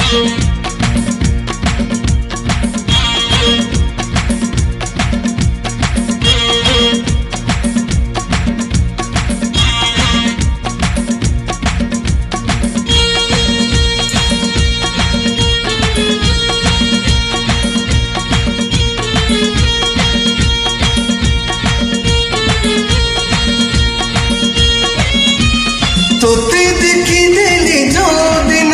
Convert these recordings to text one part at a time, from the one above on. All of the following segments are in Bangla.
তোতে দেখি দেলি যদিন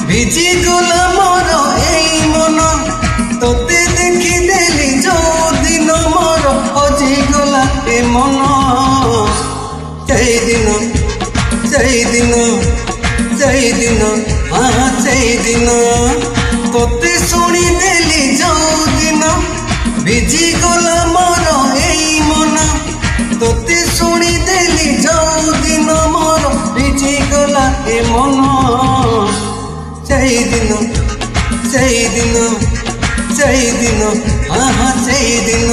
ভিজি গলা মর এই মন, তোতে দেখি দেলি যদিন মর অজি গলা এ মন। সেইদিন সেইদিন সেইদিন সেইদিন তোতে শুনি দেলি যদিন ভিজি গলা মর এই মন, তোতে শুনি দেলি যদিন মর ভিজি গলা এ মন। সেইদিন সেইদিন সেইদিন সেইদিন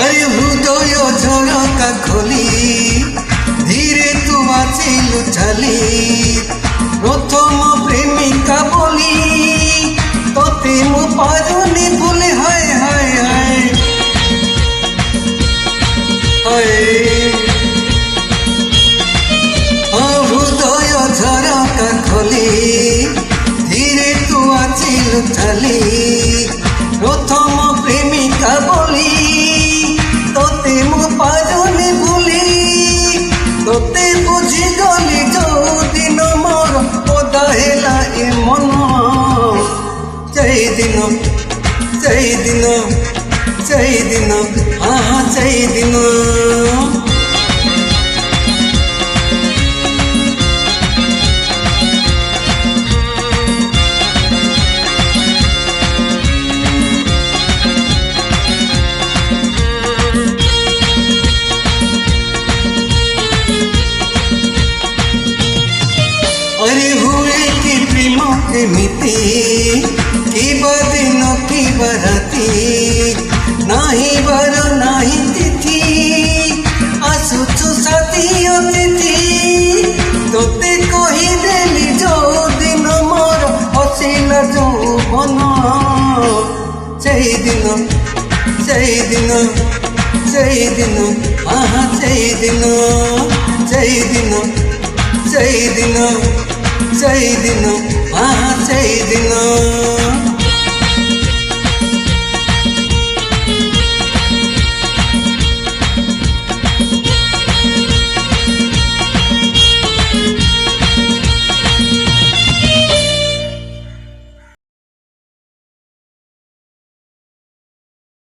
আরে হৃদয় ঝরকা খোলি ধীরে তু বাঁচিলু চালি, প্রথম প্রেমিকা বলি তোতে মু পারুনি ভুলে। হায় হায় হায় হৃদয় ঝরকা খোলি ধীরে তু বাঁচিলু চালি, প্রথম প্রেমিকা বলি তোতে মু পারুনি ভুলি। তোতে বুঝি গলি যদিন মোর ওদা হেলা এ মন। সেইদিন সেইদিন সেইদিন সেইদিন अरे हुए कि प्रेम एमिति किबा दिन किबा राति, नाही बर नाही तिथि आसुचु साथी अतिथि। तोते कही देली যদিন मोर हसिला যৌবन। সেইদিন সেইদিন সেইদিন সেইদিন সেইদিন সেইদিন সেইদিন সেইদিন